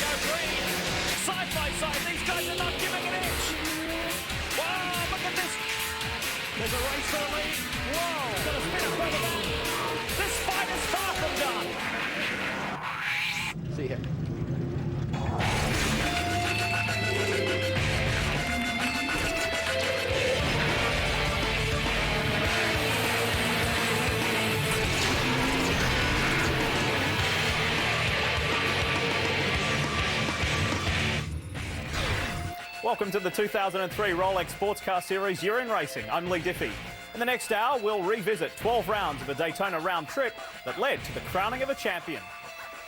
go green. Side by side, these guys are not giving an inch. Wow, look at this. There's a race for the lead. Whoa, got a spin up over that. This fight is far from done. See ya. Welcome to the 2003 Rolex Sports Car Series Year in Racing. I'm Lee Diffie. In the next hour, we'll revisit 12 rounds of a Daytona round trip that led to the crowning of a champion.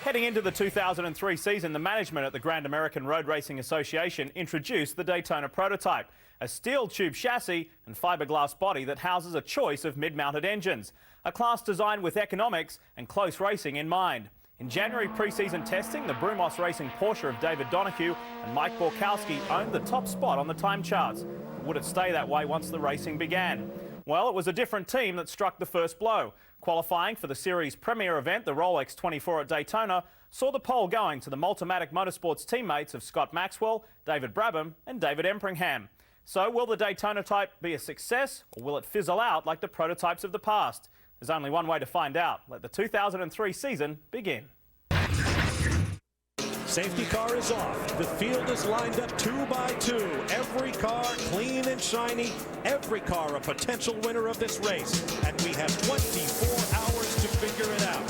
Heading into the 2003 season, the management at the Grand American Road Racing Association introduced the Daytona Prototype, a steel tube chassis and fiberglass body that houses a choice of mid-mounted engines, a class designed with economics and close racing in mind. In January pre-season testing, the Brumos Racing Porsche of David Donahue and Mike Borkowski owned the top spot on the time charts. Would it stay that way once the racing began? Well, it was a different team that struck the first blow. Qualifying for the series' premier event, the Rolex 24 at Daytona, saw the pole going to the Multimatic Motorsports teammates of Scott Maxwell, David Brabham and David Empringham. So will the Daytona type be a success, or will it fizzle out like the prototypes of the past? There's only one way to find out. Let the 2003 season begin. Safety car is off. The field is lined up 2 by 2. Every car clean and shiny. Every car a potential winner of this race. And we have 24 hours to figure it out.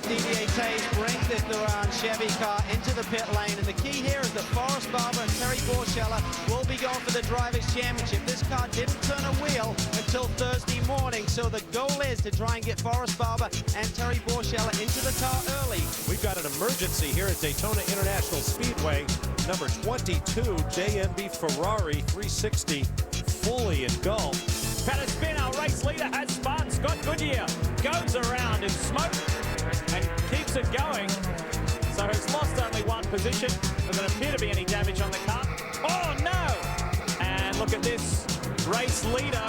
DDA Tays bring the Duran Chevy car into the pit lane, and the key here is that Forrest Barber and Terry Bourchella will be going for the Drivers' Championship. This car didn't turn a wheel until Thursday morning, so the goal is to try and get Forrest Barber and Terry Bourchella into the car early. We've got an emergency here at Daytona International Speedway. Number 22, JMB Ferrari 360, fully engulfed. Had a spin, our race leader has spun. Scott Goodyear goes around in smoke and keeps it going. So has lost only one position. Doesn't appear to be any damage on the car. Oh no! And look at this race leader,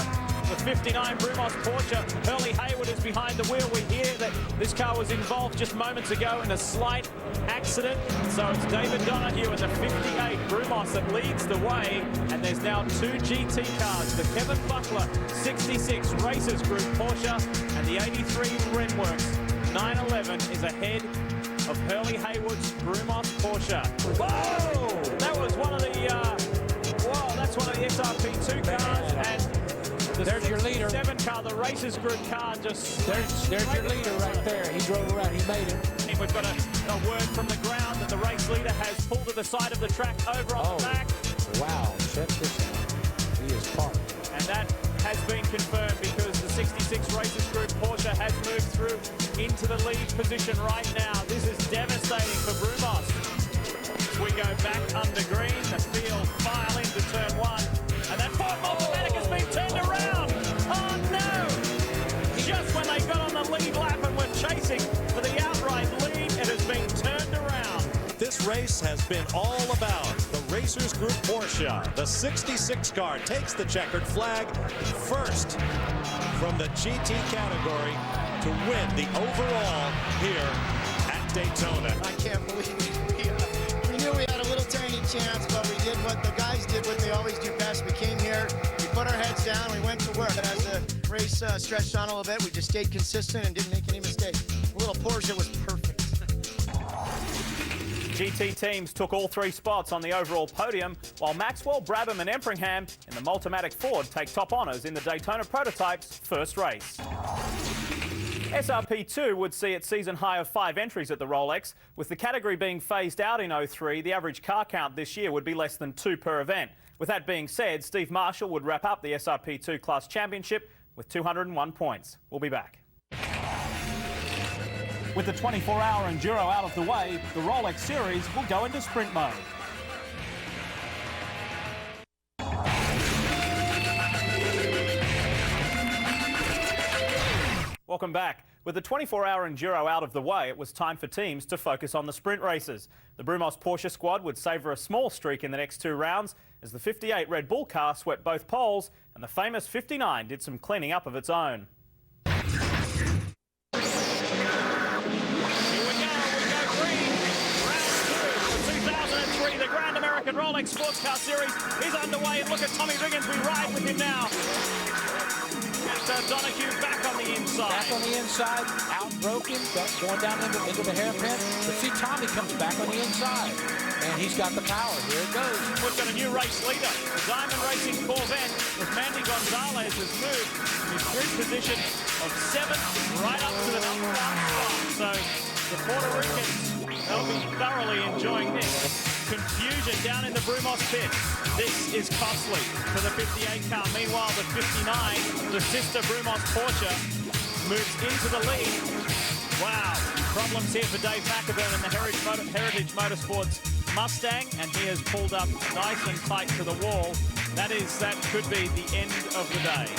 the 59 Brumos Porsche. Hurley Haywood is behind the wheel. We hear that this car was involved just moments ago in a slight accident. So it's David Donahue and the 58 Brumos that leads the way. And there's now 2 GT cars. The Kevin Buckler 66 Racers Group Porsche and the 83 Renworks 911 is ahead of Hurley Haywood's Brumos Porsche. Whoa! That was one of the, that's one of the SRP2 cars. And there's your leader. 7 car, the Racers Group car just... There's your leader right there. He drove around. He made it. And we've got a word from the ground that the race leader has pulled to the side of the track over on the back. Wow. Check this out. He is parked. And that has been confirmed because the 66 Racers Group Porsche has moved through into the lead position right now. This is devastating for Brumos. As we go back under green, the field file into turn 1. And that Ford Multimatic has been turned around. Oh no! Just when they got on the lead lap and were chasing for the outright lead, it has been turned around. This race has been all about the Racers Group Porsche. The 66 car takes the checkered flag first from the GT category to win the overall here at Daytona. I can't believe it. We knew we had a little tiny chance, but we did what the guys did, what they always do best. We came here, we put our heads down, we went to work. And as the race stretched on a little bit, we just stayed consistent and didn't make any mistakes. The little Porsche was perfect. GT teams took all 3 spots on the overall podium, while Maxwell, Brabham and Empringham in the Multimatic Ford take top honours in the Daytona Prototype's first race. SRP2 would see its season high of 5 entries at the Rolex. With the category being phased out in 03, the average car count this year would be less than 2 per event. With that being said, Steve Marshall would wrap up the SRP2 Class Championship with 201 points. We'll be back. With the 24-hour Enduro out of the way, the Rolex Series will go into sprint mode. Welcome back. With the 24-hour Enduro out of the way, it was time for teams to focus on the sprint races. The Brumos Porsche squad would savour a small streak in the next 2 rounds as the 58 Red Bull car swept both poles and the famous 59 did some cleaning up of its own. Rolex Sports Car Series is underway, and look at Tommy Riggins. We ride with him now. Donahue back on the inside. Back on the inside, outbroken, going down into the hairpin. But see, Tommy comes back on the inside, and he's got the power. Here it goes. We've got a new race leader. The Diamond Racing Corvette with Mandy Gonzalez has moved from his grid position of 7th right up to the number 1 spot. So the Puerto Ricans, they'll be thoroughly enjoying this. Confusion down in the Brumos pit. This is costly for the 58 car. Meanwhile, the 59, the sister Brumos Porsche, moves into the lead. Wow, problems here for Dave McAvoy in the Heritage Motorsports Mustang, and he has pulled up nice and tight to the wall. That could be the end of the day.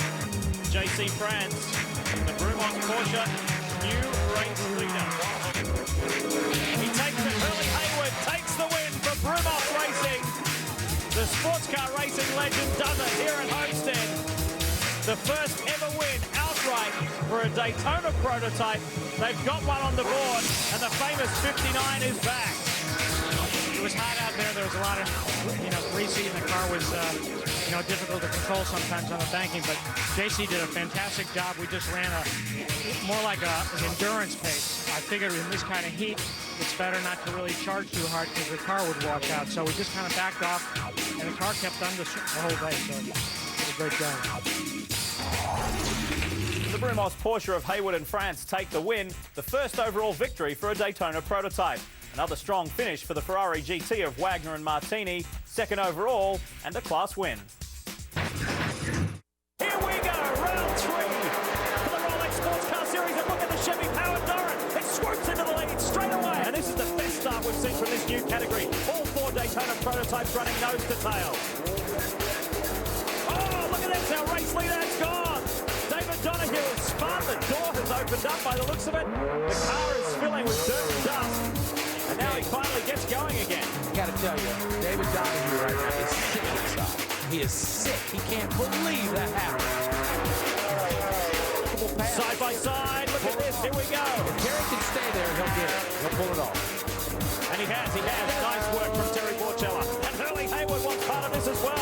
JC France, the Brumos Porsche, new race leader. He takes it. Hurley Haywood takes the win for Brumos Racing. The sports car racing legend does it here at Homestead. The first ever win outright for a Daytona Prototype. They've got one on the board, and the famous 59 is back. It was hot out there. There was a lot of, greasy, and the car was, difficult to control sometimes on the banking. But JC did a fantastic job. We just ran more like an endurance pace. I figured in this kind of heat, it's better not to really charge too hard because the car would wash out. So we just kind of backed off, and the car kept under the whole day. So it was a great job. The Brumos Porsche of Haywood and France take the win, the first overall victory for a Daytona Prototype. Another strong finish for the Ferrari GT of Wagner and Martini, second overall, and a class win. Here we go, round 3 for the Rolex Sports Car Series, and look at the Chevy-powered Doran. It swoops into the lead straight away, and this is the best start we've seen from this new category. All 4 Daytona Prototypes running nose to tail. Oh, look at this, our race leader has gone. David Donahue has spun, the door has opened up by the looks of it. The car is filling with dirt and dust. And now he finally gets going again. Got to tell you, David Donahue right now is sick inside. He is sick. He can't believe that happened. Side by side, look at this, here we go. If Terry can stay there, he'll get it. He'll pull it off. And he has. Nice work from Terry Borchella. And Hurley Haywood wants part of this as well.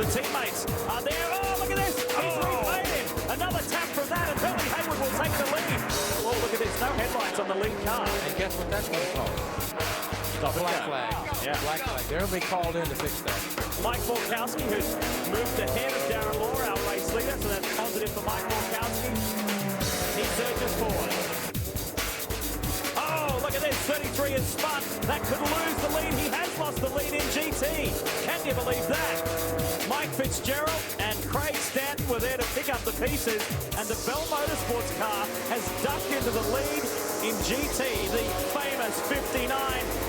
The teammates are there. Oh, look at this. He's replayed him. Another tap from that, and Hurley Haywood will take the lead. Oh, look at this. No headlights on the lead car. And guess what that's going to call? Stop it. Black flag. Yeah. Black flag. They'll be called in to fix that. Mike Borkowski, who's moved ahead of Darren Law, our race leader, so that's positive for Mike Borkowski. He surges forward. Oh, look at this. 33 is spun. That could lose the lead. He has lost the lead in GT. Can you believe that? Mike Fitzgerald and Craig Stanton were there to pick up the pieces, and the Bell Motorsports car has ducked into the lead in GT. The famous 59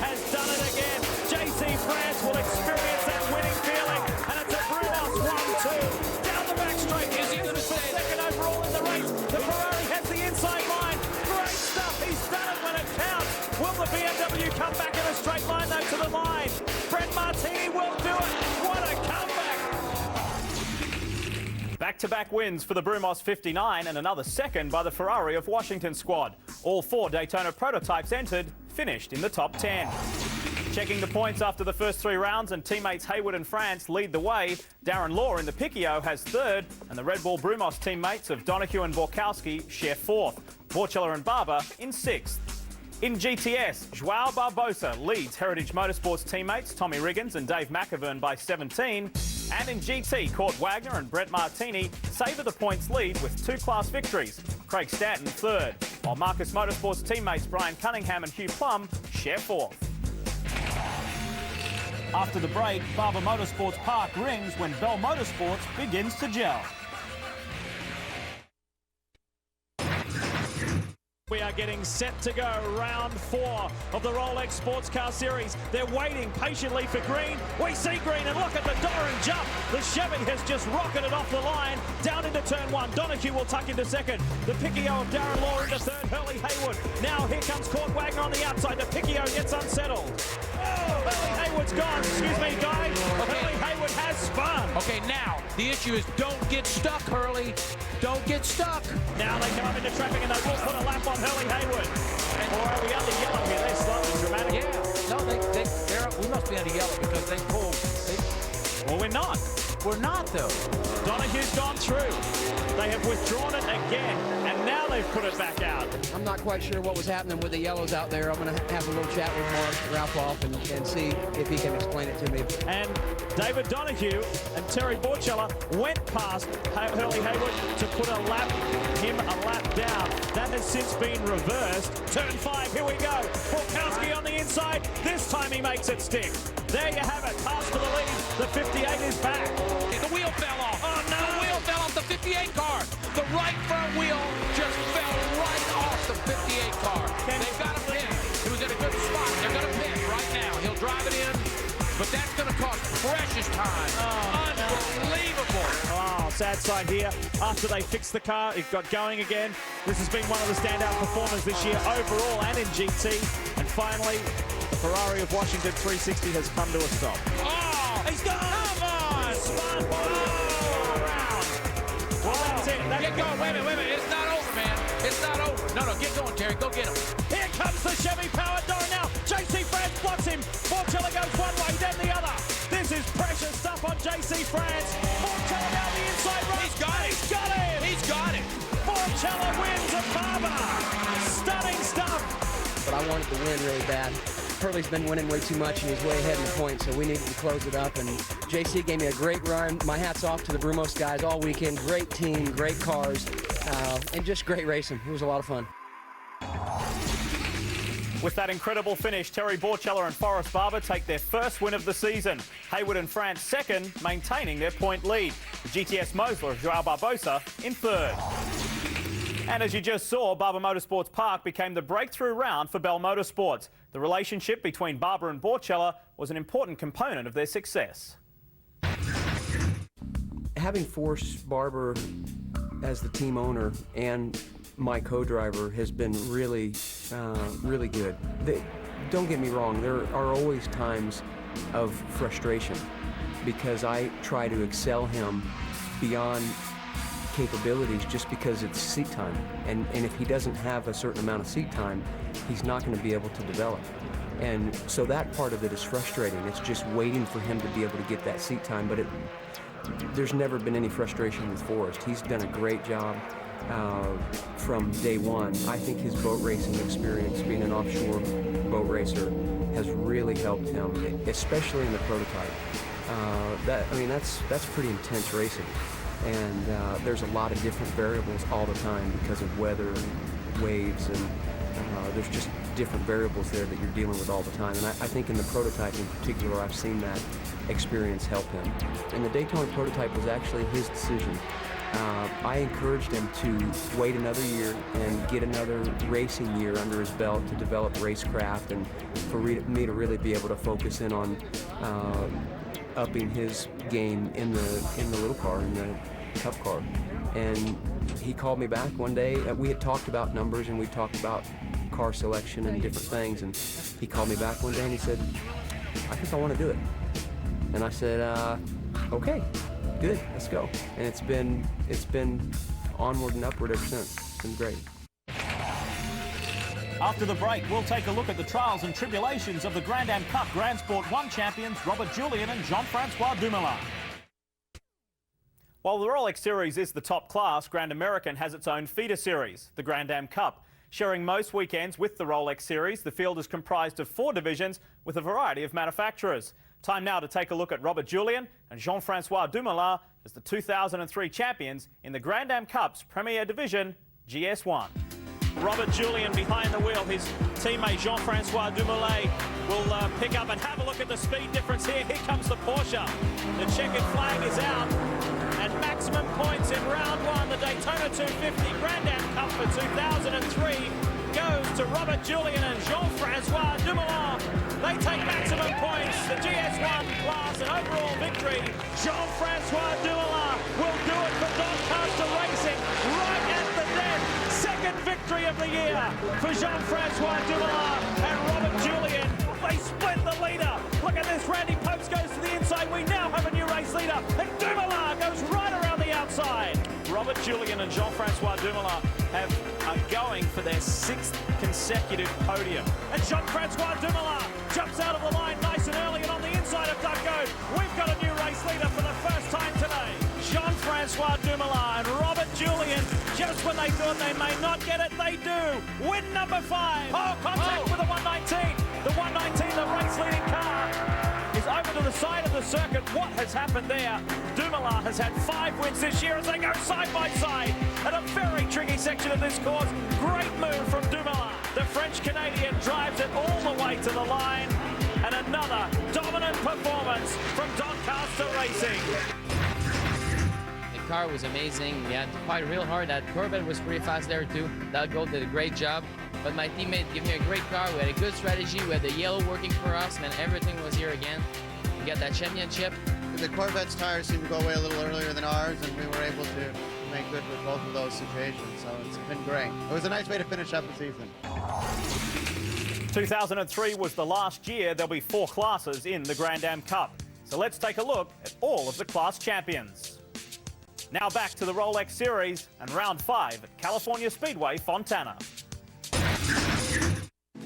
has done it again. JC France will experience that winning feeling, and it's a Brumos 1-2. Down the back straight. Is he going to stay second overall in the race? The Ferrari has the inside line. Great stuff. He's done it when it counts. Will the BMW come back in a straight line though to the line? Brett Martini will do it. What a comeback. Back-to-back wins for the Brumos 59 and another second by the Ferrari of Washington squad. All 4 Daytona Prototypes entered, finished in the top 10. Checking the points after the first 3 rounds, and teammates Haywood and France lead the way. Darren Law in the Piccio has 3rd, and the Red Bull Brumos teammates of Donahue and Borkowski share 4th. Borchella and Barber in 6th. In GTS, Joao Barbosa leads Heritage Motorsports teammates Tommy Riggins and Dave McAvoy by 17. And in GT, Court Wagner and Brett Martini savour the points lead with 2 class victories. Craig Stanton 3rd, while Marcus Motorsports teammates Brian Cunningham and Hugh Plum share 4th. After the break, Barber Motorsports Park rings when Bell Motorsports begins to gel. We are getting set to go. Round 4 of the Rolex Sports Car Series. They're waiting patiently for green. We see green, and look at the Doran jump. The Chevy has just rocketed off the line down into turn 1. Donahue will tuck into 2nd. The Piccio of Darren Law into 3rd. Hurley Haywood. Now here comes Court Wagner on the outside. The Piccio gets unsettled. Oh, Hurley Haywood's gone. Excuse me, guys. Okay. Hurley Haywood has spun. Okay, now the issue is don't get stuck, Hurley. Don't get stuck. Now they come up into traffic, and they will put a lap on Hurley Haywood. Or are we under yellow here? They're slowing dramatically. Yeah. No, we must be under yellow because they pulled not. We're not, though. Donohue's gone through. They have withdrawn it again, and now they've put it back out. I'm not quite sure what was happening with the yellows out there. I'm going to have a little chat with Mark Ralphoff and see if he can explain it to me. And David Donohue and Terry Borchella went past Hurley Haywood to put him a lap down. That has since been reversed. Turn 5, here we go. Borkowski on the inside. This time he makes it stick. There you have it. Pass for the lead. The 58 is back. The wheel fell off. Oh, no. The wheel fell off the 58 car. The right front wheel just fell right off the 58 car. They've got a pit. It was in a good spot. They're going to pit right now. He'll drive it in, but that's going to cost precious time. Unbelievable. Oh, sad side here. After they fixed the car, it got going again. This has been one of the standout performers this year overall and in GT. And finally, the Ferrari of Washington 360 has come to a stop. Oh, He's gone! Come on! Spun around. Well, that's it. Get going. Wait a minute. It's not over, man. It's not over. No, get going, Terry. Go get him. Here comes the Chevy-powered door now. JC France blocks him. Borchella goes one way, then the other. This is precious stuff on JC France. Borchella down the inside right. He's got it. He's got it. He's got it. Borchella wins at Barber. Stunning stuff. But I wanted to win really bad. Hurley's been winning way too much, and he's way ahead in the points, so we needed to close it up. And JC gave me a great run. My hat's off to the Brumos guys all weekend. Great team, great cars, and just great racing. It was a lot of fun. With that incredible finish, Terry Borchella and Forrest Barber take their first win of the season. Haywood and France second, maintaining their point lead. GTS Mosler, Joao Barbosa in third. And as you just saw, Barber Motorsports Park became the breakthrough round for Bell Motorsports. The relationship between Barber and Borchella was an important component of their success. Having Forrest Barber as the team owner and my co-driver has been really, really good. Don't get me wrong, there are always times of frustration because I try to excel him beyond capabilities just because it's seat time. And if he doesn't have a certain amount of seat time, he's not going to be able to develop. And so that part of it is frustrating. It's just waiting for him to be able to get that seat time, but there's never been any frustration with Forrest. He's done a great job from day one. I think his boat racing experience, being an offshore boat racer, has really helped him, especially in the prototype. That's pretty intense racing. And there's a lot of different variables all the time because of weather and waves, and there's just different variables there that you're dealing with all the time. And I think in the prototype in particular, I've seen that experience help him. And the Daytona Prototype was actually his decision. I encouraged him to wait another year and get another racing year under his belt to develop racecraft, and for me to really be able to focus in on upping his game in the little car, in the Cup car. And he called me back one day. We had talked about numbers and we talked about car selection and different things, and he called me back one day and he said, "I think I want to do it." And I said, "Okay, good, let's go." And it's been onward and upward ever since. It's been great. After the break, we'll take a look at the trials and tribulations of the Grand Am Cup Grand Sport 1 champions Robert Julian and Jean-Francois Dumoulin. While the Rolex Series is the top class, Grand American has its own feeder series, the Grand Am Cup. Sharing most weekends with the Rolex Series, the field is comprised of 4 divisions with a variety of manufacturers. Time now to take a look at Robert Julian and Jean-Francois Dumoulin as the 2003 champions in the Grand Am Cup's Premier Division, GS1. Robert Julian behind the wheel. His teammate Jean-Francois Dumoulin will pick up and have a look at the speed difference here. Here comes the Porsche. The checkered flag is out. And maximum points in round 1, the Daytona 250 Grand Am Cup for 2003 goes to Robert Julian and Jean-Francois Dumoulin. They take maximum points, the GS1 class, an overall victory. Jean-Francois Dumoulin will do it for Doncaster Racing right at the death. Second victory of the year for Jean-Francois Dumoulin and Robert Julian. They split the leader. Look at this, Randy Popes goes to the inside. We now have a new race leader, and Dumoulin goes right around the outside. Robert Julian and Jean-Francois Dumoulin are going for their 6th consecutive podium. And Jean-Francois Dumoulin jumps out of the line nice and early, and on the inside of Ducko, we've got a new race leader for the Francois Dumoulin and Robert Julian. Just when they thought they may not get it, they do. Win number 5. Oh, contact with the 119. The 119, the race leading car, is over to the side of the circuit. What has happened there? Dumoulin has had 5 wins this year as they go side by side at a very tricky section of this course. Great move from Dumoulin. The French-Canadian drives it all the way to the line. And another dominant performance from Doncaster Racing. The car was amazing. We had to fight real hard. That Corvette was pretty fast there too. That goal did a great job. But my teammate gave me a great car. We had a good strategy. We had the yellow working for us, and everything was here again. We got that championship. The Corvette's tires seemed to go away a little earlier than ours, and we were able to make good with both of those situations. So it's been great. It was a nice way to finish up the season. 2003 was the last year there'll be 4 classes in the Grand Am Cup. So let's take a look at all of the class champions. Now back to the Rolex Series and round 5 at California Speedway, Fontana.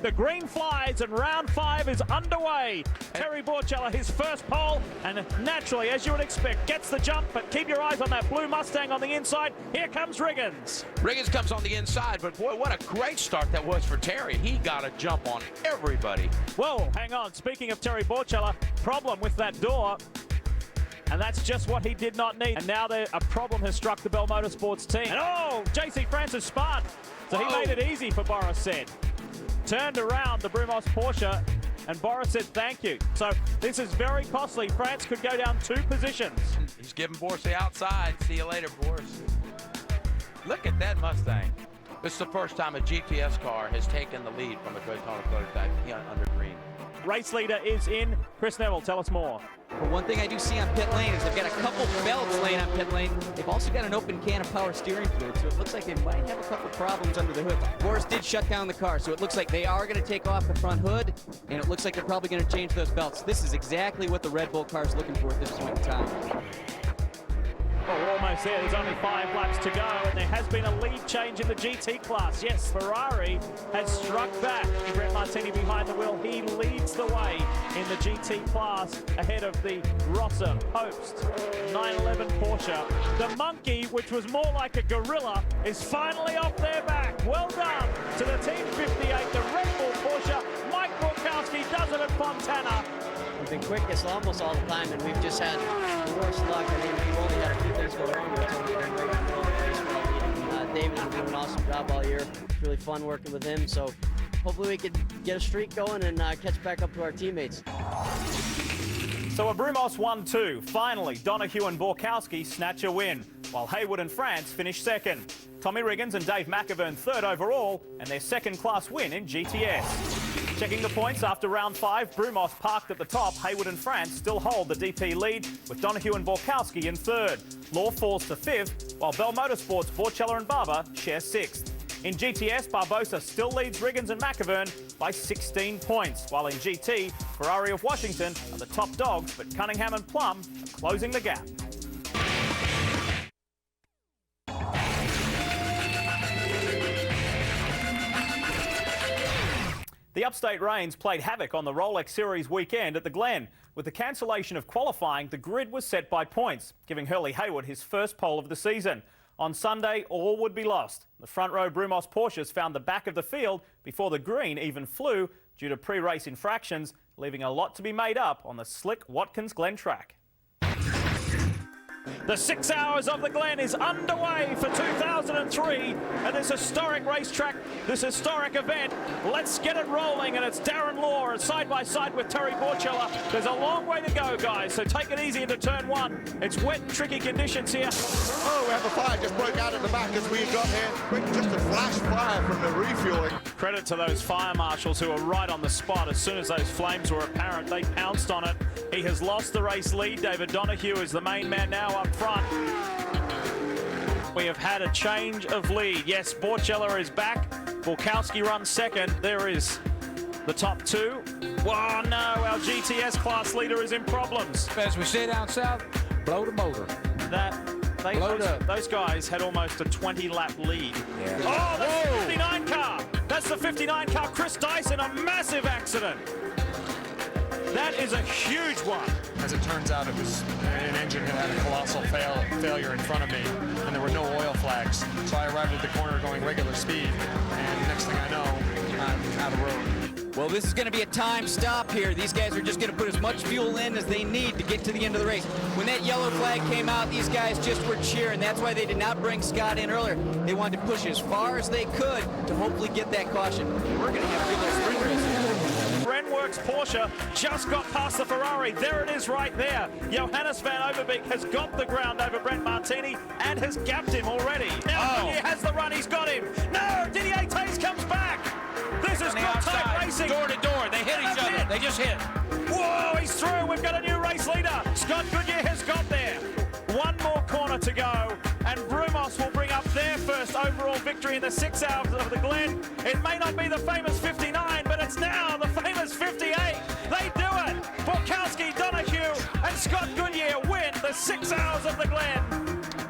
The green flies and round 5 is underway. Terry Borchella, his first pole, and naturally, as you would expect, gets the jump, but keep your eyes on that blue Mustang on the inside. Here comes Riggins. Riggins comes on the inside, but boy, what a great start that was for Terry. He got a jump on everybody. Whoa, hang on. Speaking of Terry Borchella, problem with that door. And that's just what he did not need. And now a problem has struck the Bell Motorsports team. And oh, JC Francis spun. So he made it easy for Boris said. Turned around the Brumos Porsche, and Boris said thank you. So this is very costly. France could go down 2 positions. He's giving Boris the outside. See you later, Boris. Look at that Mustang. This is the first time a GTS car has taken the lead from a Daytona Prototype under green. Race leader is in. Chris Neville, tell us more. But one thing I do see on pit lane is they've got a couple belts laying on pit lane. They've also got an open can of power steering fluid, so it looks like they might have a couple problems under the hood. Boris did shut down the car, so it looks like they are going to take off the front hood, and it looks like they're probably going to change those belts. This is exactly what the Red Bull car is looking for at this point in time. Oh, we're almost there. There's only 5 laps to go, and there has been a lead change in the GT class. Yes, Ferrari has struck back. Brett Martini behind the wheel. He leads the way in the GT class ahead of the Rosser Post 911 Porsche. The Monkey, which was more like a gorilla, is finally off their back. Well done to the Team 58, the Red Bull Porsche. Mike Borkowski does it at Fontana. We've been quickest almost all the time, and we've just had the worst luck. I mean, we've only had a few things go wrong, but it's been great. David's been doing an awesome job all year. It's really fun working with him, so hopefully we could get a streak going and catch back up to our teammates. So a Brumos 1-2. Finally, Donahue and Borkowski snatch a win, while Haywood and France finish second. Tommy Riggins and Dave McAvern third overall, and their second-class win in GTS. Checking the points after round 5, Brumos parked at the top. Haywood and France still hold the DP lead, with Donahue and Borkowski in third. Law falls to 5th, while Bell Motorsports, Borchella and Barber share 6th. In GTS, Barbosa still leads Riggins and McAvern by 16 points, while in GT, Ferrari of Washington are the top dogs, but Cunningham and Plum are closing the gap. The upstate rains played havoc on the Rolex Series weekend at the Glen. With the cancellation of qualifying, the grid was set by points, giving Hurley Haywood his first pole of the season. On Sunday, all would be lost. The front row Brumos Porsches found the back of the field before the green even flew due to pre-race infractions, leaving a lot to be made up on the slick Watkins Glen track. The 6 hours of the Glen is underway for 2003 and this historic racetrack, this historic event. Let's get it rolling, and it's Darren Law side by side with Terry Borchella. There's a long way to go, guys, so take it easy into turn 1. It's wet and tricky conditions here. Oh, we have a fire just broke out at the back as we got here. Quick, just a flash fire from the refueling. Credit to those fire marshals who were right on the spot. As soon as those flames were apparent, they pounced on it. He has lost the race lead. David Donahue is the main man now up front. We have had a change of lead. Yes, Borchella is back. Borkowski runs second. There is the top 2. Oh no, our GTS class leader is in problems. As we say down south, blow the motor. Those guys had almost a 20-lap lead. Yeah. Oh, that's the 59 car. That's the 59 car. Chris Dyson, a massive accident. That is a huge one. As it turns out, it was an engine that had a colossal failure in front of me, and there were no oil flags. So I arrived at the corner going regular speed, and next thing I know, I'm out of road. Well, this is going to be a time stop here. These guys are just going to put as much fuel in as they need to get to the end of the race. When that yellow flag came out, these guys just were cheering. That's why they did not bring Scott in earlier. They wanted to push as far as they could to hopefully get that caution. We're going to have a good little sprint race here. Renworks Porsche just got past the Ferrari. There it is right there. Johannes van Overbeek has got the ground over Brent Martini and has gapped him already. Now he has the run, he's got him. No, Didier Taze comes back. This is good tight racing. Door to door, they hit each other. They just hit. Whoa, he's through. We've got a new race leader. Scott Goodyear has got there. One more corner to go, and Brumos will bring up their first overall victory in the 6 hours of the Glen. It may not be the famous 59, but it's now the famous 58. They do it. Borkowski, Donahue, and Scott Goodyear win the 6 hours of the Glen.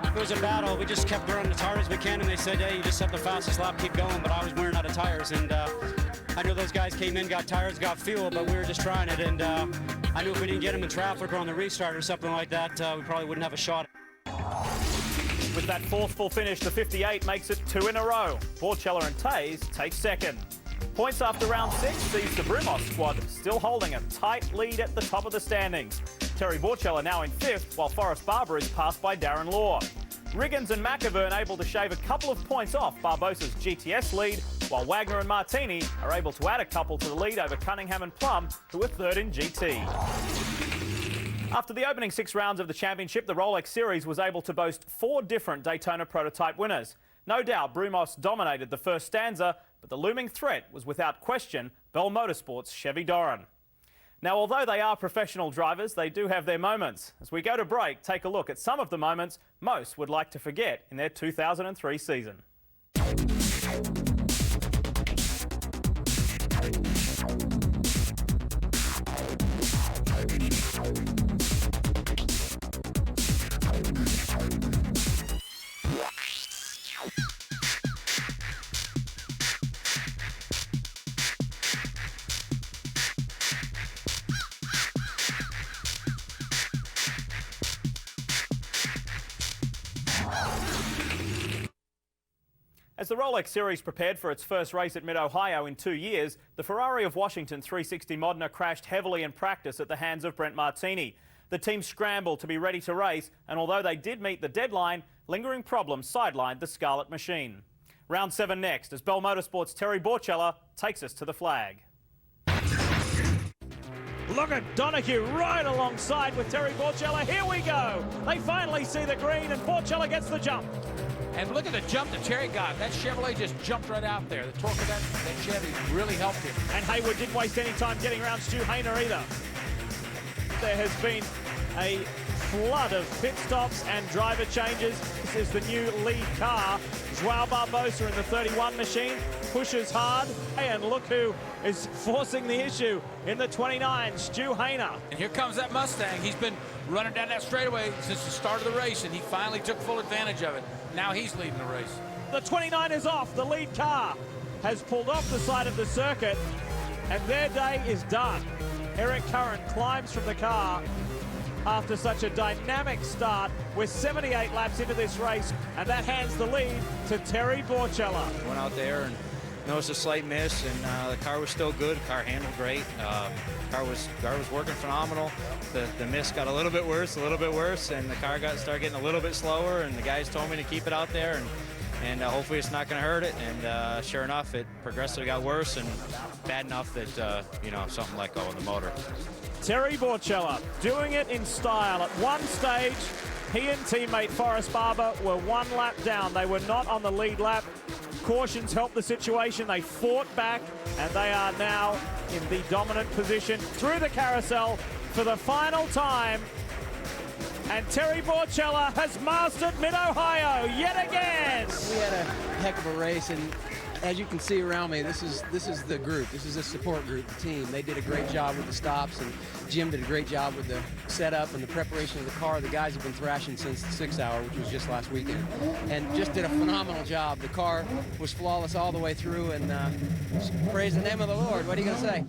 It was a battle. We just kept running as hard as we can, and they said, hey, you just set the fastest lap, keep going, but I was wearing out of tires, and I know those guys came in, got tires, got fuel, but we were just trying it, and I knew if we didn't get them in traffic or on the restart or something like that, we probably wouldn't have a shot. With that forceful finish, the 58 makes it 2 in a row. Borchella and Taze take second. Points after round 6 sees the Brumos squad still holding a tight lead at the top of the standings. Terry Borchella now in 5th, while Forrest Barber is passed by Darren Law. Riggins and McAvern able to shave a couple of points off Barbosa's GTS lead, while Wagner and Martini are able to add a couple to the lead over Cunningham and Plum, who are 3rd in GT. After the opening 6 rounds of the championship, the Rolex Series was able to boast 4 different Daytona Prototype winners. No doubt Brumos dominated the first stanza, but the looming threat was without question Bell Motorsports' Chevy Doran. Now, although they are professional drivers, they do have their moments. As we go to break, take a look at some of the moments most would like to forget in their 2003 season. As the Rolex Series prepared for its first race at Mid-Ohio in 2 years, the Ferrari of Washington 360 Modena crashed heavily in practice at the hands of Brent Martini. The team scrambled to be ready to race, and although they did meet the deadline, lingering problems sidelined the Scarlet Machine. Round 7 next, as Bell Motorsports' Terry Borchella takes us to the flag. Look at Donahue right alongside with Terry Borchella. Here we go. They finally see the green, and Borchella gets the jump. And look at the jump that Terry got. That Chevrolet just jumped right out there. The torque of that Chevy really helped him. And Hayward didn't waste any time getting around Stu Hayner either. There has been a flood of pit stops and driver changes. This is the new lead car. Joao Barbosa in the 31 machine pushes hard. And look who is forcing the issue in the 29, Stu Hayner. And here comes that Mustang. He's been running down that straightaway since the start of the race, and he finally took full advantage of it. Now he's leading the race. The 29 is off. The lead car has pulled off the side of the circuit, and their day is done. Eric Curran climbs from the car after such a dynamic start. We're 78 laps into this race, and that hands the lead to Terry Borchella. Went out there and noticed a slight miss, and the car was still good. The car handled great. Car was working phenomenal. The miss got a little bit worse, and the car started getting a little bit slower, and the guys told me to keep it out there, and hopefully it's not going to hurt it. And sure enough, it progressively got worse, and bad enough that something let go in the motor. Terry Borchella doing it in style. At one stage, he and teammate Forrest Barber were 1 lap down. They were not on the lead lap. Cautions helped the situation. They fought back, and they are now in the dominant position through the carousel for the final time. And Terry Borchella has mastered Mid-Ohio yet again. We had a heck of a race, and as you can see around me, this is the group. This is the support group, the team. They did a great job with the stops, and Jim did a great job with the setup and the preparation of the car. The guys have been thrashing since the 6 hour, which was just last weekend, and just did a phenomenal job. The car was flawless all the way through, and praise the name of the Lord. What are you going to say?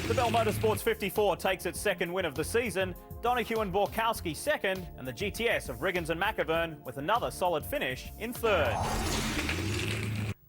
The Bell Motorsports 54 takes its second win of the season, Donohue and Borkowski second, and the GTS of Riggins and McAvern with another solid finish in third.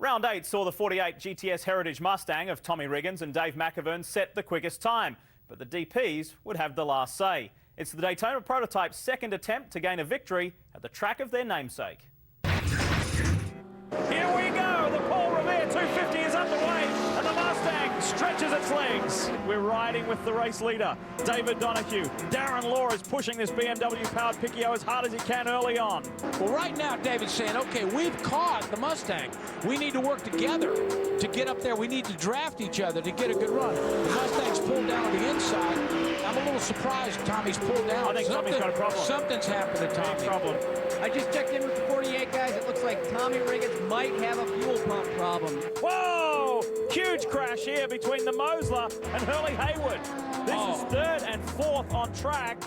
Round 8 saw the 48 GTS Heritage Mustang of Tommy Riggins and Dave McAvern set the quickest time, but the DPs would have the last say. It's the Daytona Prototype's second attempt to gain a victory at the track of their namesake. Here we go, the Paul Revere 250 is underway and the Mustang stretches its legs. We're riding with the race leader, David Donohue. Darren Law is pushing this BMW-powered Piccio as hard as he can early on. Well, right now, David's saying, okay, we've caught the Mustang. We need to work together to get up there. We need to draft each other to get a good run. The Mustang's pulled down on the inside. I'm a little surprised Tommy's pulled down. I think Tommy's got a problem. Something's happened to Tommy. Problem. I just checked in with the 48 guys. It looks like Tommy Riggins might have a fuel pump problem. Whoa! Huge crash here between the Mosler and Hurley Haywood. This is third and fourth on track.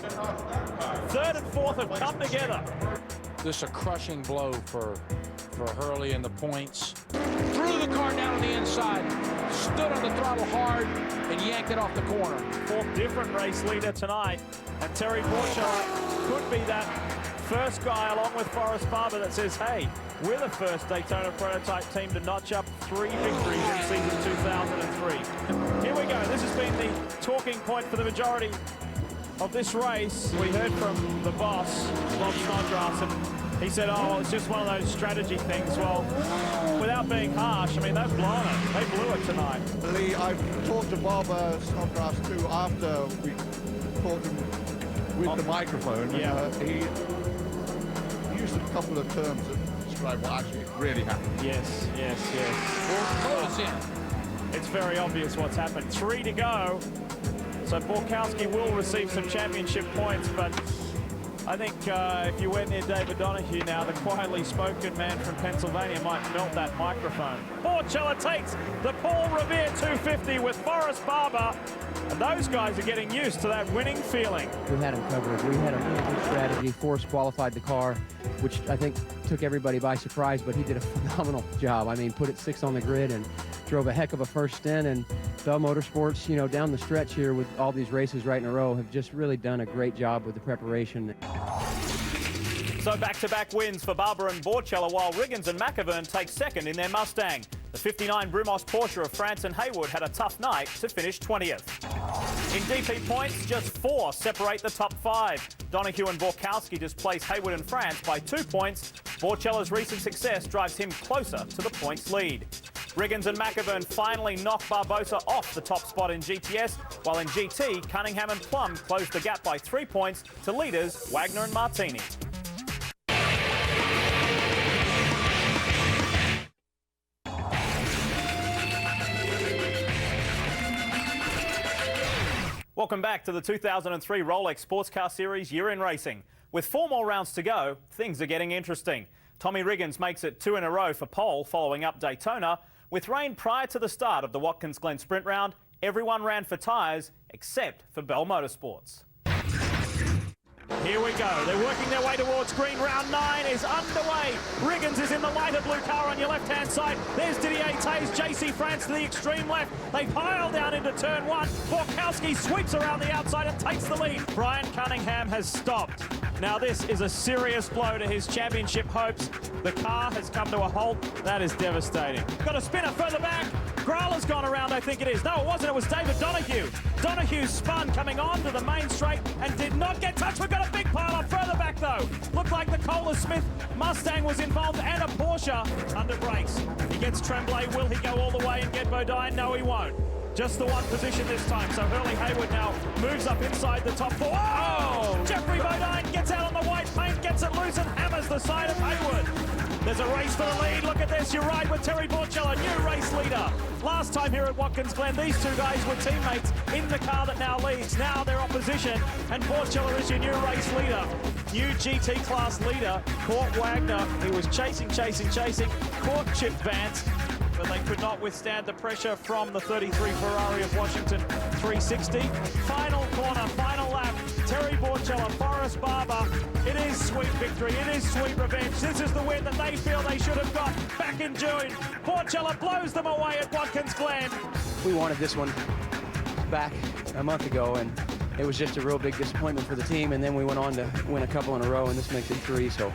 Third and fourth have come together. This is a crushing blow for Hurley and the points. Threw the car down on the inside, stood on the throttle hard, and yanked it off the corner. Fourth different race leader tonight, and Terry Borshaw could be that first guy along with Forrest Barber that says, hey, we're the first Daytona Prototype team to notch up 3 victories in season 2003. Here we go. This has been the talking point for the majority of this race. We heard from the boss, Bob Snodgrass, and he said, oh, it's just one of those strategy things. Well, without being harsh, I mean, they've blown it. They blew it tonight. Lee, I've talked to Bob Snodgrass too after we caught him with the microphone. Yeah. He used a couple of terms that describe what actually really happened. Yes. Well, close in. It's very obvious what's happened. 3 to go. So Borkowski will receive some championship points, but I think if you went near David Donohue now, the quietly spoken man from Pennsylvania might melt that microphone. Borchella takes the Paul Revere 250 with Forrest Barber, and those guys are getting used to that winning feeling. We had him covered. We had a really good strategy. Forrest qualified the car, which I think took everybody by surprise, but he did a phenomenal job. I mean, put it 6 on the grid and drove a heck of a first stint. And Bell Motorsports, you know, down the stretch here with all these races right in a row have just really done a great job with the preparation. So back-to-back wins for Barber and Borchella, while Riggins and McAvern take second in their Mustang. The 59 Brumos Porsche of France and Haywood had a tough night to finish 20th. In DP points, just 4 separate the top 5. Donohue and Borkowski displace Haywood and France by 2 points. Borchella's recent success drives him closer to the points lead. Riggins and McAvern finally knock Barbosa off the top spot in GTS, while in GT, Cunningham and Plum closed the gap by 3 points to leaders Wagner and Martini. Welcome back to the 2003 Rolex Sports Car Series Year in Racing. With 4 more rounds to go, things are getting interesting. Tommy Riggins makes it 2 in a row for pole following up Daytona. With rain prior to the start of the Watkins Glen sprint round, everyone ran for tyres except for Bell Motorsports. Here we go. They're working their way towards green. Round 9 is underway. Riggins is in the lighter blue car on your left-hand side. There's Didier Tays, JC France to the extreme left. They pile down into turn 1. Borkowski sweeps around the outside and takes the lead. Brian Cunningham has stopped. Now this is a serious blow to his championship hopes. The car has come to a halt. That is devastating. Got a spinner further back. Growler's gone around, I think it is. No, it wasn't. It was David Donohue. Donohue spun coming onto the main straight and did not get touched. We've got a big pile up further back, though. Looked like the Kohler Smith Mustang was involved and a Porsche under brakes. He gets Tremblay. Will he go all the way and get Bodine? No, he won't. Just the one position this time. So Hurley Haywood now moves up inside the top 4. Oh! Jeffrey Bodine gets out on the white paint, gets it loose and hammers the side of Haywood. There's a race for the lead. Look at this. You ride with Terry Borchella, new race leader. Last time here at Watkins Glen, these 2 guys were teammates in the car that now leads. Now they're opposition, and Borchella is your new race leader. New GT class leader, caught Wagner. He was chasing, caught Chip Vance, but they could not withstand the pressure from the 33 Ferrari of Washington 360. Final corner, final lap. Terry Borchella, Forrest Barber. It is sweet victory. It is sweet revenge. This is the win that they feel they should have got back in June. Borchella blows them away at Watkins Glen. We wanted this one. back a month ago, and it was just a real big disappointment for the team, and then we went on to win a couple in a row, and this makes it 3. So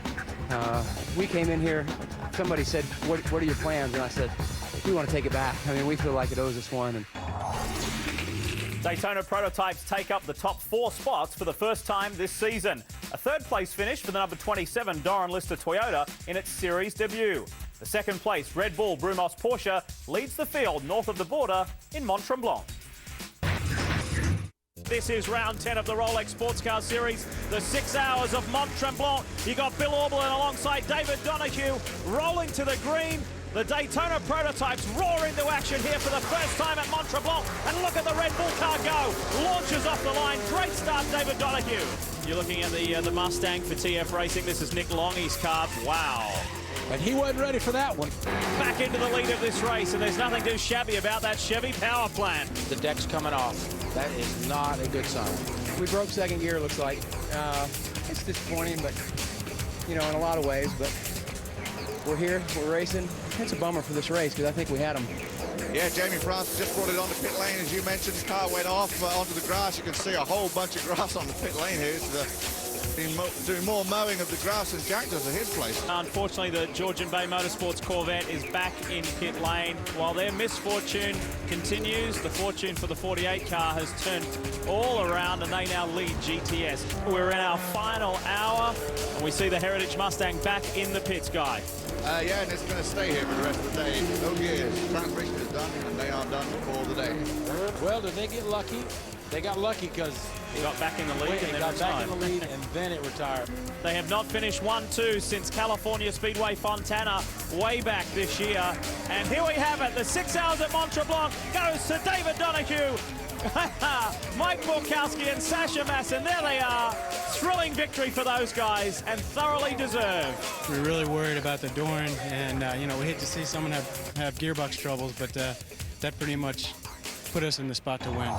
we came in here, somebody said, what are your plans? And I said, we want to take it back. I mean, we feel like it owes us one. And Daytona Prototypes take up the top 4 spots for the first time this season. A third-place finish for the number 27 Doran Lister Toyota in its series debut. The second-place Red Bull Brumos Porsche leads the field north of the border in Mont Tremblant. This is round 10 of the Rolex Sports Car Series, the 6 hours of Mont Tremblant. You got Bill Auberlen alongside David Donahue rolling to the green. The Daytona Prototypes roar into action here for the first time at Mont Tremblant. And look at the Red Bull car go. Launches off the line. Great start, David Donahue. You're looking at the Mustang for TF Racing. This is Nick Longy's car. Wow. And he wasn't ready for that one. Back into the lead of this race, and there's nothing too shabby about that Chevy power plant. The deck's coming off. That is not a good sign. we broke second gear, looks like. It's disappointing, but, you know, in a lot of ways, but we're here, we're racing. It's a bummer for this race because I think we had them. Yeah, Jamie Francis just brought it onto pit lane. As you mentioned, his car went off onto the grass. You can see a whole bunch of grass on the pit lane here. He's been doing more mowing of the grass than Jack does at his place. Unfortunately, the Georgian Bay Motorsports Corvette is back in pit lane. While their misfortune continues, the fortune for the 48 car has turned all around and they now lead GTS. We're in our final hour and we see the Heritage Mustang back in the pits, Guy. Yeah, and it's going to stay here for the rest of the day. No gears. Transmission is done, and they are done for the day. Well, did they get lucky? They got lucky because they got back in the lead and then got back in the lead, and then it retired. They have not finished 1-2 since California Speedway Fontana way back this year. And here we have it. The 6 hours at Mont Tremblant goes to David Donahue. Mike Borkowski and Sasha Masson, there they are. Thrilling victory for those guys and thoroughly deserved. We're really worried about the Doran, and you know, we hate to see someone have gearbox troubles, but that pretty much put us in the spot to win.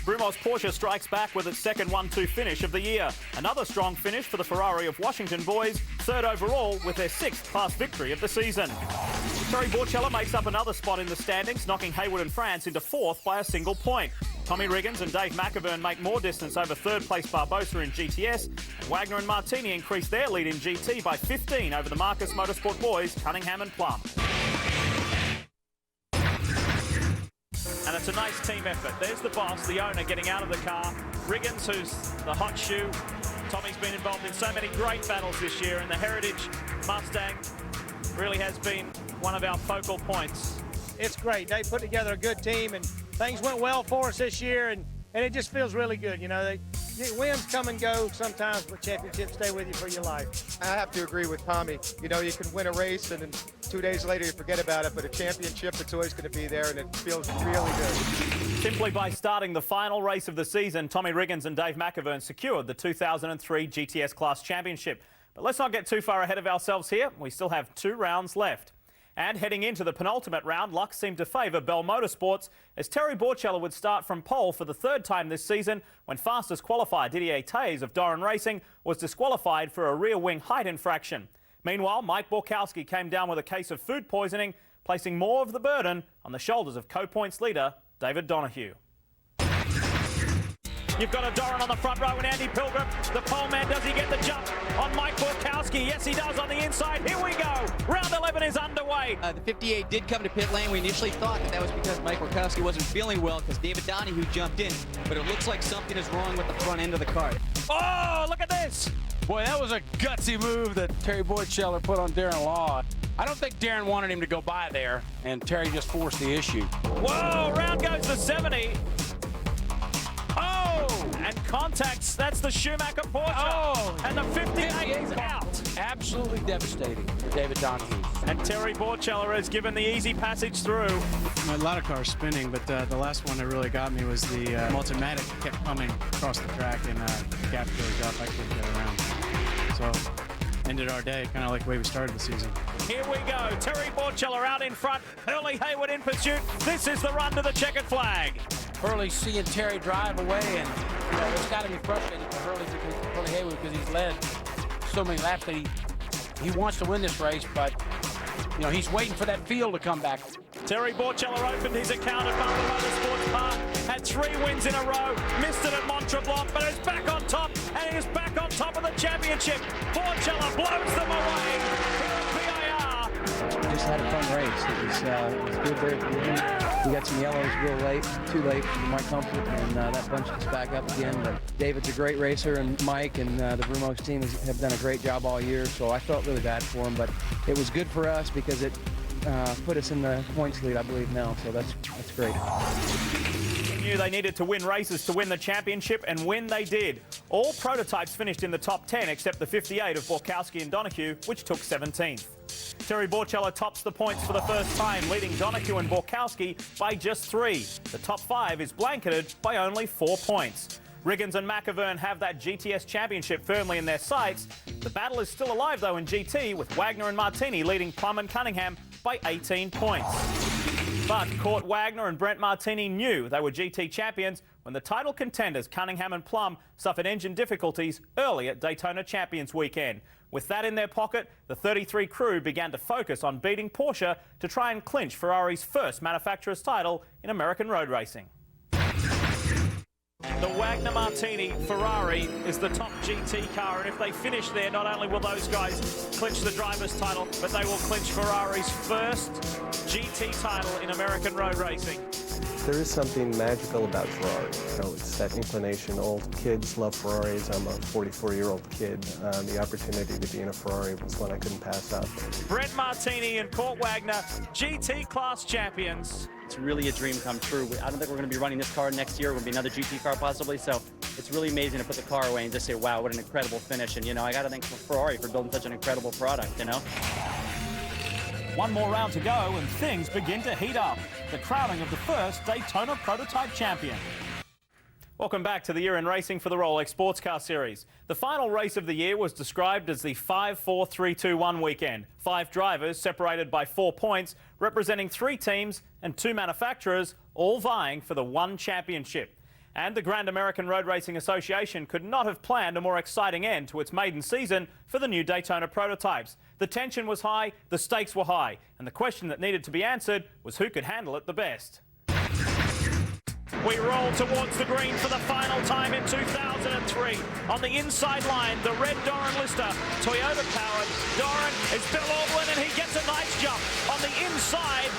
Brumos Porsche strikes back with its second 1-2 finish of the year. Another strong finish for the Ferrari of Washington boys, third overall with their 6th class victory of the season. Terry Bourchella makes up another spot in the standings, knocking Hayward and France into 4th by a single point. Tommy Riggins and Dave McIvern make more distance over third place Barbosa in GTS, and Wagner and Martini increase their lead in GT by 15 over the Marcus Motorsport boys, Cunningham and Plum. And it's a nice team effort. There's the boss, the owner, getting out of the car. Riggins, who's the hot shoe. Tommy's been involved in so many great battles this year, and the Heritage Mustang really has been one of our focal points. It's great. They put together a good team, and things went well for us this year, and it just feels really good. You know, wins come and go sometimes, but championships stay with you for your life. I have to agree with Tommy. You know, you can win a race and then 2 days later you forget about it, but a championship, it's always going to be there, and it feels really good. Simply by starting the final race of the season, Tommy Riggins and Dave McIvern secured the 2003 GTS Class Championship. But let's not get too far ahead of ourselves here. We still have 2 rounds left. And heading into the penultimate round, luck seemed to favour Bell Motorsports as Terry Bourchella would start from pole for the 3rd time this season when fastest qualifier Didier Tays of Doran Racing was disqualified for a rear wing height infraction. Meanwhile, Mike Borkowski came down with a case of food poisoning, placing more of the burden on the shoulders of co-points leader David Donahue. You've got a Doran on the front row and Andy Pilgrim. The pole man, does he get the jump on Mike Borkowski? Yes, he does on the inside. Here we go. Round 11 is underway. The 58 did come to pit lane. We initially thought that was because Mike Borkowski wasn't feeling well because David Donahue jumped in. But it looks like something is wrong with the front end of the car. Oh, look at this. Boy, that was a gutsy move that Terry Bourchella put on Darren Law. I don't think Darren wanted him to go by there, and Terry just forced the issue. Whoa, round goes to 70. Oh, and contacts, that's the Schumacher Porsche. Oh, and the 58 is out. Absolutely devastating for David Donahue. And Terry Bourchella has given the easy passage through. A lot of cars spinning, but the last one that really got me was the Multimatic kept coming across the track and the gap goes up. I couldn't get around. So ended our day kind of like the way we started the season. Here we go. Terry Bourchella out in front. Hurley Hayward in pursuit. This is the run to the checkered flag. Hurley seeing Terry drive away, and you know, it's got to be frustrating for Hurley Hayward because he's led so many laps that he wants to win this race, but you know, he's waiting for that field to come back. Terry Borchella opened his account at Barber Motorsports Park, had 3 wins in a row, missed it at Mont Tremblant, but is back on top, and he is back on top of the championship. Borchella blows them away here at VIR. Just had a fun race. It was good there at the end. We got some yellows real late, too late for my comfort, and that bunched us back up again. But David's a great racer, and Mike and the Brumos team have done a great job all year, so I felt really bad for him. But it was good for us because it put us in the points lead, I believe, now, so that's great. They knew they needed to win races to win the championship, and win they did. All prototypes finished in the top 10 except the 58 of Borkowski and Donahue, which took 17th. Terry Borchella tops the points for the first time, leading Donahue and Borkowski by just 3. The top 5 is blanketed by only 4 points. Riggins and McAvern have that GTS championship firmly in their sights. The battle is still alive, though, in GT, with Wagner and Martini leading Plum and Cunningham by 18 points. But Court Wagner and Brent Martini knew they were GT champions when the title contenders Cunningham and Plum suffered engine difficulties early at Daytona Champions weekend. With that in their pocket, the 33 crew began to focus on beating Porsche to try and clinch Ferrari's first manufacturer's title in American road racing. The Wagner Martini Ferrari is the top GT car, and if they finish there, not only will those guys clinch the driver's title, but they will clinch Ferrari's first GT title in American road racing. There is something magical about Ferrari. You know, it's that inclination. Old kids love Ferraris. I'm a 44-year-old kid. The opportunity to be in a Ferrari was one I couldn't pass up. Brent Martini and Court Wagner, GT class champions. It's really a dream come true. I don't think we're going to be running this car next year. We're going to be another GT car possibly. So it's really amazing to put the car away and just say, wow, what an incredible finish. And, you know, I got to thank Ferrari for building such an incredible product, you know. One more round to go and things begin to heat up. The crowning of the first Daytona Prototype champion. Welcome back to the Year in Racing for the Rolex Sports Car Series. The final race of the year was described as the 5-4-3-2-1 weekend. 5 drivers separated by 4 points, representing 3 teams and 2 manufacturers, all vying for the one championship. And the Grand American Road Racing Association could not have planned a more exciting end to its maiden season for the new Daytona prototypes. The tension was high, the stakes were high, and the question that needed to be answered was who could handle it the best. We roll towards the green for the final time in 2003. On the inside line, the red Doran Lister, Toyota powered. Doran is Bill Aublin, and he gets a nice jump. On the inside,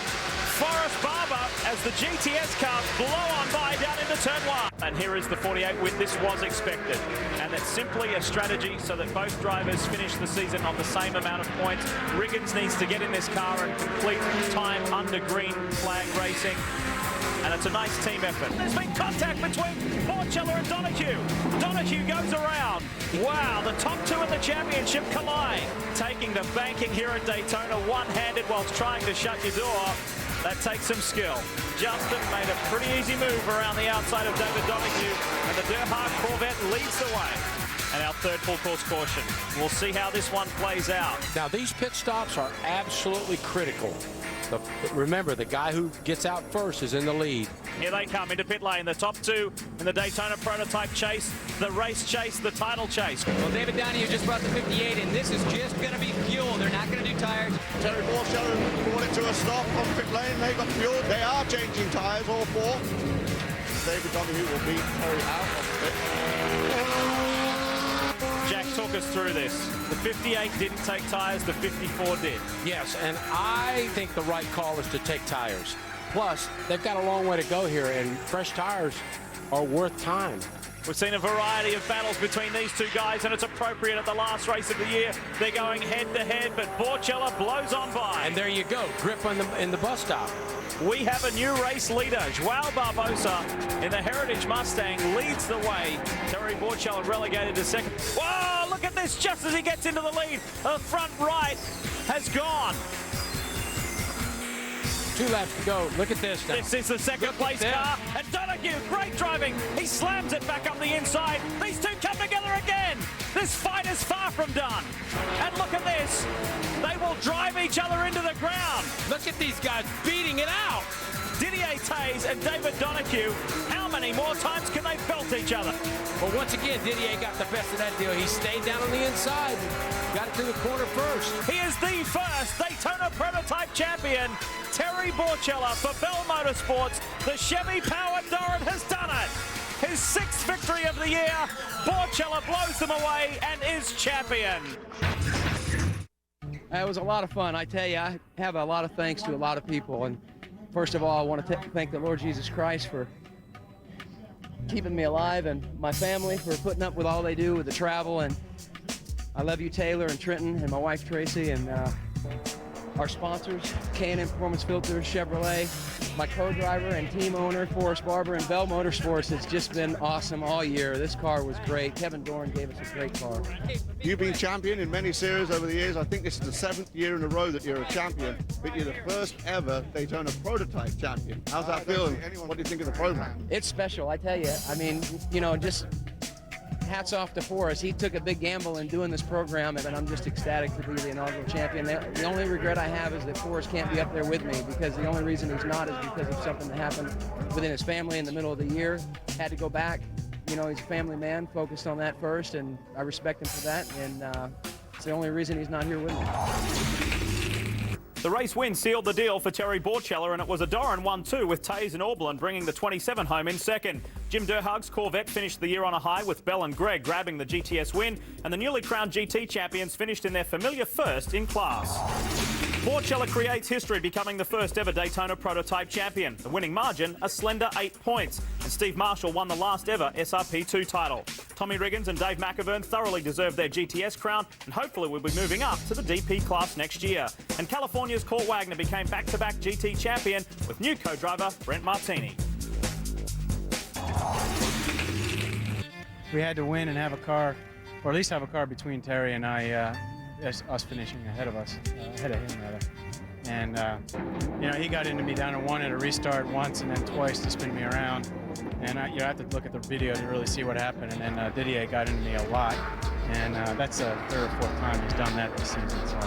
Forrest Barber as the GTS car blow on by down into turn 1. And here is the 48 win. This was expected. And it's simply a strategy so that both drivers finish the season on the same amount of points. Riggins needs to get in this car and complete time under green flag racing. And it's a nice team effort. There's been contact between Borchella and Donahue. Donahue goes around. Wow, the top 2 in the championship collide. Taking the banking here at Daytona one-handed whilst trying to shut your door. That takes some skill. Justin made a pretty easy move around the outside of David Donahue, and the Derhart Corvette leads the way. And our third full course caution. We'll see how this one plays out. Now, these pit stops are absolutely critical. Remember, the guy who gets out first is in the lead. Here they come into pit lane, the top 2 in the Daytona Prototype chase, the race chase, the title chase. Well, David Donahue just brought the 58, and this is just going to be fuel. They're not going to do tires. Terry Borchella brought it to a stop on pit lane. They got fuel. They are changing tires, all 4. David Donahue will beat Terry out of pit. Jack, talk us through this. The 58 didn't take tyres, the 54 did. Yes, and I think the right call is to take tires. Plus, they've got a long way to go here, and fresh tires are worth time. We've seen a variety of battles between these 2 guys, and it's appropriate at the last race of the year. They're going head-to-head, but Borchella blows on by. And there you go, grip in the bus stop. We have a new race leader. Joao Barbosa in the Heritage Mustang leads the way. Terry Borchella relegated to second. Whoa, look at this, just as he gets into the lead. The front right has gone. 2 laps to go. Look at this now. This is the second place car. And Donahue, great driving. He slams it back up the inside. These 2 come together again. This fight is far from done. And look at this. They will drive each other into the ground. Look at these guys beating it out. Didier Taze and David Donahue. How many more times can they belt each other? But once again, Didier got the best of that deal. He stayed down on the inside, got it to the corner first. He is the first Daytona Prototype champion. Terry Borchella for Bell Motorsports. The Chevy-powered Doran has done it. His 6th victory of the year. Borchella blows them away and is champion. It was a lot of fun. I tell you, I have a lot of thanks to a lot of people. And first of all, I want to thank the Lord Jesus Christ for keeping me alive, and my family for putting up with all they do with the travel. And I love you, Taylor and Trenton, and my wife Tracy, and our sponsors, K&N Performance Filters, Chevrolet, my co-driver and team owner, Forrest Barber, and Bell Motorsports. It's just been awesome all year. This car was great. Kevin Doran gave us a great car. You've been champion in many series over the years. I think this is the 7th year in a row that you're a champion, but you're the first ever Daytona Prototype champion. How's that feeling? What do you think of the program? It's special, I tell you. I mean, you know, just hats off to Forrest. He took a big gamble in doing this program, and I'm just ecstatic to be the inaugural champion. The only regret I have is that Forrest can't be up there with me, because the only reason he's not is because of something that happened within his family in the middle of the year. Had to go back. You know, he's a family man, focused on that first, and I respect him for that, and it's the only reason he's not here with me. The race win sealed the deal for Terry Borchella, and it was a Doran 1-2 with Taze and Orblin bringing the 27 home in second. Jim Durhag's Corvette finished the year on a high, with Bell and Greg grabbing the GTS win, and the newly crowned GT champions finished in their familiar first in class. Borchella creates history, becoming the first ever Daytona Prototype champion. The winning margin, a slender 8 points. And Steve Marshall won the last ever SRP2 title. Tommy Riggins and Dave McIvern thoroughly deserved their GTS crown, and hopefully will be moving up to the DP class next year. And California's Court Wagner became back-to-back GT champion with new co-driver Brent Martini. We had to win and have a car, or at least have a car between Terry and I, us finishing ahead of him rather. And you know, he got into me down and wanted a restart once and then twice to spin me around. And you have to look at the video to really see what happened. And then Didier got into me a lot, and that's the 3rd or 4th time he's done that this season. So,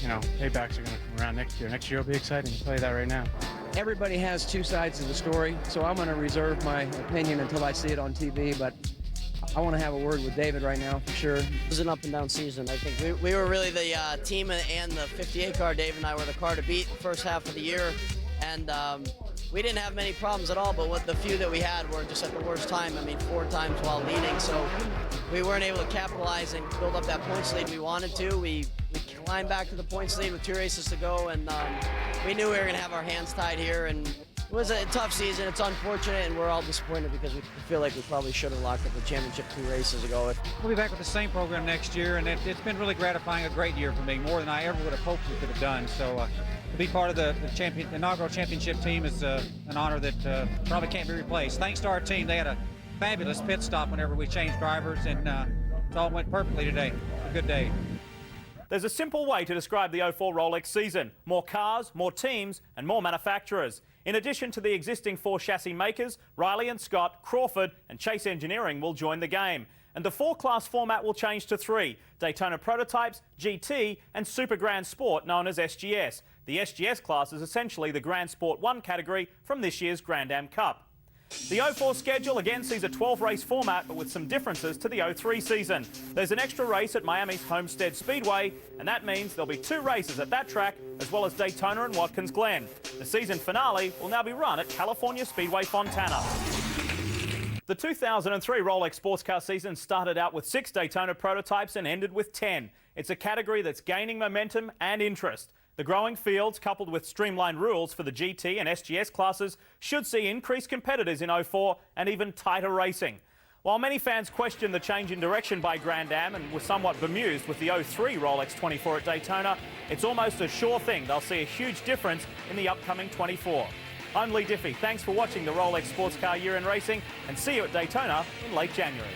you know, paybacks are going to come around next year. Next year will be exciting. I'll tell you that right now. Everybody has two sides of the story, so I'm going to reserve my opinion until I see it on TV. But I want to have a word with David right now, for sure. It was an up-and-down season. I think we were really the team, and the 58 car, Dave and I were the car to beat the first half of the year. And we didn't have many problems at all, but what the few that we had were just at the worst time. I mean, 4 times while leading, so we weren't able to capitalize and build up that points lead we wanted to. We climbed back to the points lead with 2 races to go, and we knew we were going to have our hands tied here. And it was a tough season. It's unfortunate, and we're all disappointed because we feel like we probably should have locked up the championship 2 races ago. We'll be back with the same program next year, and it's been really gratifying, a great year for me, more than I ever would have hoped we could have done. So to be part of the inaugural championship team is an honor that probably can't be replaced. Thanks to our team. They had a fabulous pit stop whenever we changed drivers, and it all went perfectly today. A good day. There's a simple way to describe the 04 Rolex season. More cars, more teams, and more manufacturers. In addition to the existing 4 chassis makers, Riley and Scott, Crawford and Chase Engineering will join the game. And the 4-class format will change to 3, Daytona Prototypes, GT and Super Grand Sport, known as SGS. The SGS class is essentially the Grand Sport 1 category from this year's Grand Am Cup. The 04 schedule again sees a 12-race format, but with some differences to the 03 season. There's an extra race at Miami's Homestead Speedway, and that means there'll be 2 races at that track, as well as Daytona and Watkins Glen. The season finale will now be run at California Speedway Fontana. The 2003 Rolex sports car season started out with 6 Daytona prototypes and ended with 10. It's a category that's gaining momentum and interest. The growing fields, coupled with streamlined rules for the GT and SGS classes, should see increased competitors in 04 and even tighter racing. While many fans questioned the change in direction by Grand Am and were somewhat bemused with the 03 Rolex 24 at Daytona, it's almost a sure thing they'll see a huge difference in the upcoming 24. I'm Lee Diffie. Thanks for watching the Rolex Sports Car Year in Racing, and see you at Daytona in late January.